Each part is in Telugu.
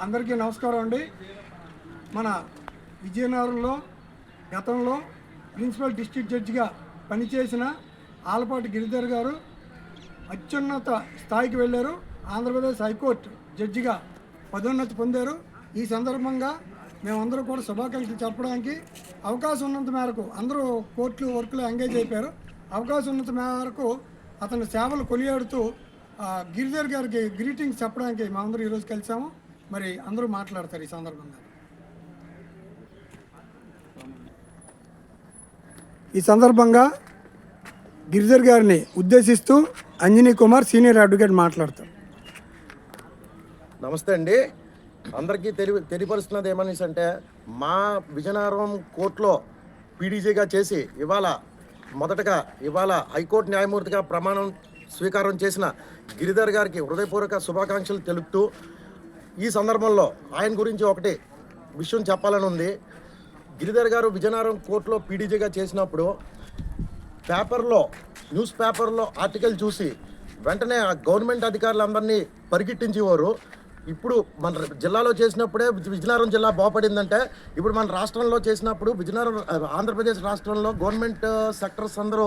అందరికీ నమస్కారం అండి. మన విజయనగరంలో గతంలో ప్రిన్సిపల్ డిస్ట్రిక్ట్ జడ్జిగా పనిచేసిన ఆలపాటి గిరిధర్ గారు అత్యున్నత స్థాయికి వెళ్ళారు. ఆంధ్రప్రదేశ్ హైకోర్టు జడ్జిగా పదోన్నతి పొందారు. ఈ సందర్భంగా మేమందరూ కూడా శుభాకాంక్షలు చెప్పడానికి అవకాశం ఉన్నంత మేరకు అందరూ కోర్టులు వర్క్లో ఎంగేజ్ అయిపోయారు. అవకాశం ఉన్నంత మేరకు అతని సేవలు కొనియాడుతూ గిరిధర్ గారికి గ్రీటింగ్స్ చెప్పడానికి మేమందరూ ఈరోజు కలిసాము. మరి అందరూ మాట్లాడతారు ఈ సందర్భంగా. ఈ సందర్భంగా గిరిధర్ గారిని ఉద్దేశిస్తూ అంజనీ కుమార్ సీనియర్ అడ్వకేట్ మాట్లాడతారు. నమస్తే అండి. అందరికీ తెలియపరుస్తున్నది ఏమనేసి అంటే, మా విజయనగరం కోర్టులో పీడీజీగా చేసి మొదటగా ఇవాళ హైకోర్టు న్యాయమూర్తిగా ప్రమాణం స్వీకారం చేసిన గిరిధర్ గారికి హృదయపూర్వక శుభాకాంక్షలు తెలుపుతూ, ఈ సందర్భంలో ఆయన గురించి ఒకటి విషయం చెప్పాలని ఉంది. గిరిధర్ గారు విజయనగరం కోర్టులో పీడీజీగా చేసినప్పుడు న్యూస్ పేపర్లో ఆర్టికల్ చూసి వెంటనే ఆ గవర్నమెంట్ అధికారులందరినీ పరిగెట్టించేవారు. ఇప్పుడు మన జిల్లాలో చేసినప్పుడే విజయనగరం జిల్లా బాగుపడిందంటే, ఇప్పుడు మన రాష్ట్రంలో చేసినప్పుడు ఆంధ్రప్రదేశ్ రాష్ట్రంలో గవర్నమెంట్ సెక్టర్స్ అందరూ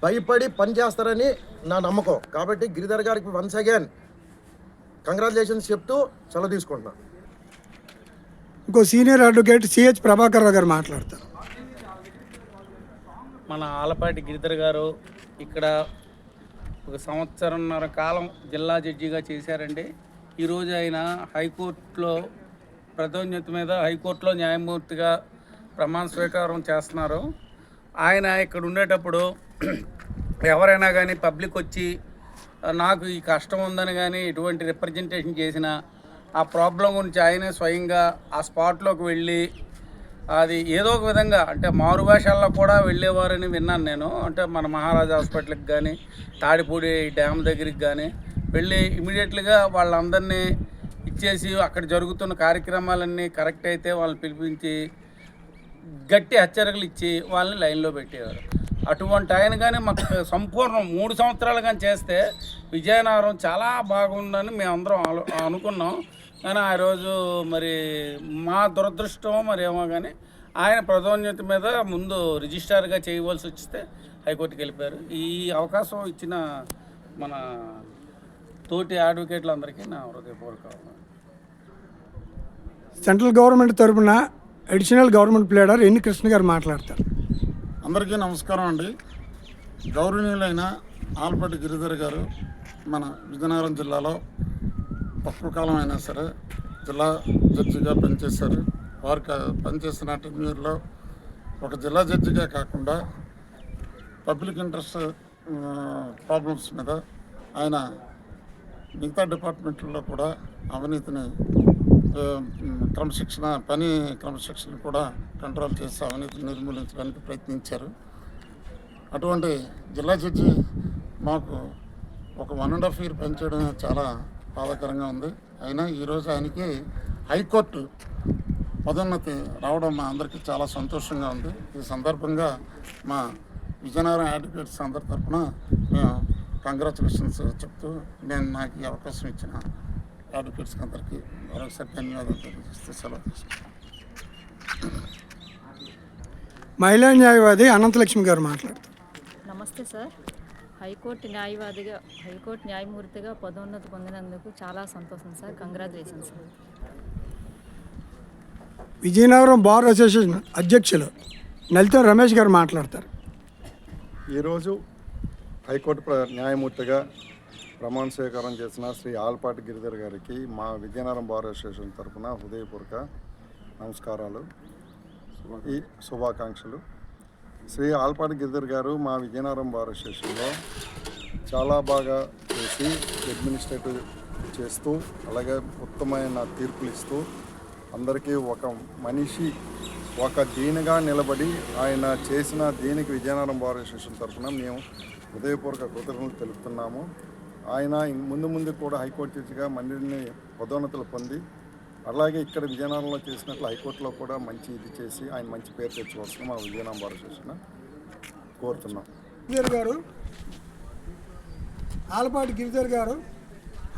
భయపడి పనిచేస్తారని నా నమ్మకం. కాబట్టి గిరిధర్ గారికి వన్స్ అగైన్ కంగ్రాచులేషన్స్ చెప్తూ సెలవు తీసుకుంటున్నాను. ఇంకో senior advocate CH Prabhakar Rao గారు మాట్లాడతారు. మన ఆలపాటి గిరిధర్ గారు ఇక్కడ ఒక సంవత్సరంన్నర కాలం జిల్లా జడ్జిగా చేశారండి. ఈరోజు ఆయన హైకోర్టులో పదోన్నతి మీద హైకోర్టులో న్యాయమూర్తిగా ప్రమాణ స్వీకారం చేస్తున్నారు. ఆయన ఇక్కడ ఉండేటప్పుడు ఎవరైనా కానీ పబ్లిక్ వచ్చి నాకు ఈ కష్టం ఉందని కానీ ఎటువంటి రిప్రజెంటేషన్ చేసినా ఆ ప్రాబ్లం గురించి ఆయనే స్వయంగా ఆ స్పాట్లోకి వెళ్ళి అది ఏదో ఒక విధంగా అంటే మారుభాషల్లో కూడా వెళ్ళేవారని విన్నాను నేను. అంటే మన మహారాజా హాస్పిటల్కి కానీ తాడిపూడి డ్యామ్ దగ్గరికి కానీ వెళ్ళి ఇమీడియట్గా వాళ్ళందరినీ ఇచ్చేసి అక్కడ జరుగుతున్న కార్యక్రమాలన్నీ కరెక్ట్ అయితే వాళ్ళని పిలిపించి గట్టి హెచ్చరికలు ఇచ్చి వాళ్ళని లైన్లో పెట్టేవారు. అటువంటి ఆయన కానీ మాకు సంపూర్ణం 3 సంవత్సరాలు కానీ చేస్తే విజయనగరం చాలా బాగుందని మేమందరం అనుకున్నాం. కానీ ఆ రోజు మరి మా దురదృష్టం మరి ఏమో కానీ ఆయన పదోన్నతి మీద ముందు రిజిస్ట్రార్గా చేయవలసి వస్తే హైకోర్టుకి వెళ్ళిపోయారు. ఈ అవకాశం ఇచ్చిన మన తోటి అడ్వకేట్లందరికీ నా హృదయపూర్వక సెంట్రల్ గవర్నమెంట్ తరఫున అడిషనల్ గవర్నమెంట్ ప్లేడర్ ఎన్ని కృష్ణ గారు మాట్లాడతారు. అందరికీ నమస్కారం అండి. గౌరవనీయులైన ఆలపాటి గిరిధర్ గారు మన విజయనగరం జిల్లాలో తక్కువ కాలం అయినా సరే జిల్లా జడ్జిగా పనిచేశారు. వారికి పనిచేసిన టెన్యూర్లో ఒక జిల్లా జడ్జిగా కాకుండా పబ్లిక్ ఇంట్రెస్ట్ ప్రాబ్లమ్స్ మీద ఆయన మిగతా డిపార్ట్మెంట్లలో కూడా అవినీతిని క్రమశిక్షణ కూడా కంట్రోల్ చేసి అవినీతిని నిర్మూలించడానికి ప్రయత్నించారు. అటువంటి జిల్లా జడ్జి మాకు ఒక 1.5 year పనిచేయడం చాలా బాధాకరంగా ఉంది. అయినా ఈరోజు ఆయనకి హైకోర్టు పదోన్నతి రావడం మా అందరికీ చాలా సంతోషంగా ఉంది. ఈ సందర్భంగా మా విజయనగరం అడ్వకేట్స్ అందరి తరఫున మేము కంగ్రాచులేషన్స్ చెప్తూ నాకు ఈ అవకాశం ఇచ్చిన అడ్వకేట్స్కి అందరికీ మరొకసారి ధన్యవాదాలు తెలియజేస్తూ సెలవు తీసుకుంటాం. మహిళా న్యాయవాది అనంతలక్ష్మి గారు మాట్లాడతారు. నమస్తే సార్. హైకోర్టు న్యాయమూర్తిగా పదోన్నతి పొందినందుకు చాలా సంతోషం sir. Congratulations sir. Vizianagaram bar association అధ్యక్షులు నలితం రమేష్ గారు మాట్లాడతారు. ఈరోజు హైకోర్టు న్యాయమూర్తిగా ప్రమాణ స్వీకారం చేసిన శ్రీ ఆలపాటి గిరిధర్ గారికి మా విజయనగరం బార్ అసోసియేషన్ తరఫున హృదయపూర్వక నమస్కారాలు, ఈ శుభాకాంక్షలు. శ్రీ ఆలపాటి గిరిధర్ గారు మా విజయనగరం బార్ అసోసియేషన్లో చాలా బాగా చేసి అడ్మినిస్ట్రేటివ్ చేస్తూ అలాగే ఉత్తమమైన తీర్పులు ఇస్తూ అందరికీ ఒక దీనిగా నిలబడి ఆయన చేసిన దీనికి విజయనగరం బార్ అసోసియేషన్ తరఫున మేము హృదయపూర్వక కృతజ్ఞతలు తెలుపుతున్నాము. ఆయన ముందు కూడా హైకోర్టు జడ్జిగా మరిన్ని పదోన్నతులు పొంది అలాగే ఇక్కడ విజయనగరంలో చేసినట్లు హైకోర్టులో కూడా మంచి ఇది చేసి ఆయన మంచి పేరు తెచ్చుకోవాల్సిన మా విజయనగరం బార్ అసోసియేషన్ కోరుతున్నాం. గిరిధర్ గారు ఆలపాటి గిరిధర్ గారు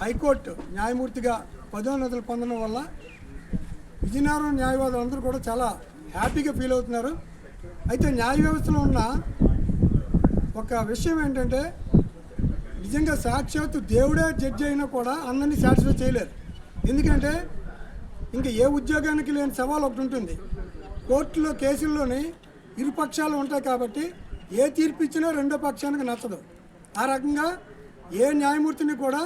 హైకోర్టు న్యాయమూర్తిగా పదోన్నతులు పొందడం వల్ల విజయనగరం న్యాయవాదులు అందరూ కూడా చాలా హ్యాపీగా ఫీల్ అవుతున్నారు. అయితే న్యాయ వ్యవస్థలో ఉన్న ఒక విషయం ఏంటంటే నిజంగా సాక్షాత్తు దేవుడే జడ్జి అయినా కూడా అందరినీ సాటిస్ఫై చేయలేరు. ఎందుకంటే ఇంకా ఏ ఉద్యోగానికి లేని సవాల్ ఒకటి ఉంటుంది. కోర్టులో కేసుల్లోని ఇరు పక్షాలు ఉంటాయి కాబట్టి ఏ తీర్పు ఇచ్చినా రెండో పక్షానికి నచ్చదు. ఆ రకంగా ఏ న్యాయమూర్తిని కూడా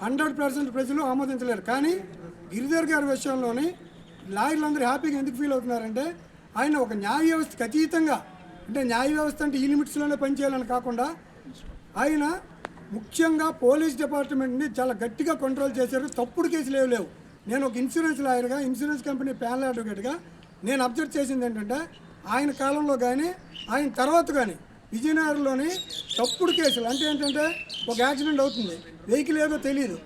100% ప్రజలు ఆమోదించలేరు. కానీ గిరిధర్ గారి విషయంలోని లాయర్లు అందరూ హ్యాపీగా ఎందుకు ఫీల్ అవుతున్నారంటే ఆయన ఒక న్యాయ వ్యవస్థకు అతీతంగా, అంటే న్యాయ వ్యవస్థ అంటే ఈ లిమిట్స్లోనే పనిచేయాలని కాకుండా ఆయన ముఖ్యంగా పోలీస్ డిపార్ట్మెంట్ని చాలా గట్టిగా కంట్రోల్ చేశారు. తప్పుడు కేసులు లేవు. నేను ఒక ఇన్సూరెన్స్ లాయర్గా, ఇన్సూరెన్స్ కంపెనీ ప్యానల్ అడ్వకేట్గా నేను అబ్జర్వ్ చేసింది ఏంటంటే ఆయన కాలంలో కానీ ఆయన తర్వాత కానీ విజయనగరంలోని తప్పుడు కేసులు అంటే ఏంటంటే ఒక యాక్సిడెంట్ అవుతుంది, వెహికల్ ఏదో తెలియదు,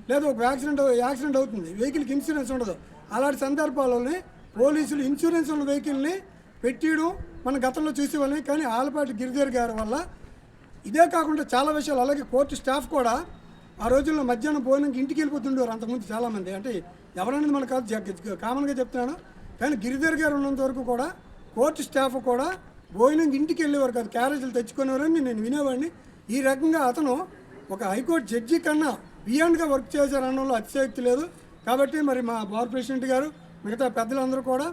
లేదా ఒక యాక్సిడెంట్ అవుతుంది, వెహికల్కి ఇన్సూరెన్స్ ఉండదు. అలాంటి సందర్భాల్లోనే పోలీసులు ఇన్సూరెన్స్ ఉన్న వెహికల్ని పెట్టియడం మన గతంలో చూసేవాళ్ళని. కానీ ఆలపాటి గిరిధర్ గారి వల్ల ఇదే కాకుండా చాలా విషయాలు, అలాగే కోర్టు స్టాఫ్ కూడా ఆ రోజుల్లో మధ్యాహ్నం భోజనంకి ఇంటికి వెళ్ళిపోతుండేవారు అంతకుముందు చాలామంది. అంటే ఎవరనేది మనకు కాదు, కామన్గా చెప్తున్నాను. కానీ గిరిధర్ గారు ఉన్నంత వరకు కూడా కోర్టు స్టాఫ్ కూడా భోజనంకి ఇంటికి వెళ్ళేవారు కాదు, క్యారేజీలు తెచ్చుకునేవారని నేను వినేవాడిని. ఈ రకంగా అతను ఒక హైకోర్టు జడ్జి కన్నా బియాండ్గా వర్క్ చేశారనడంలో అతిశయోక్తి లేదు. కాబట్టి మరి మా బార్ ప్రెసిడెంట్ గారు మిగతా పెద్దలందరూ కూడా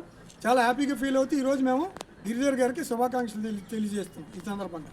చాలా హ్యాపీగా ఫీల్ అవుతూ ఈరోజు మేము గిరిధర్ గారికి శుభాకాంక్షలు తెలియజేస్తాం ఈ సందర్భంగా.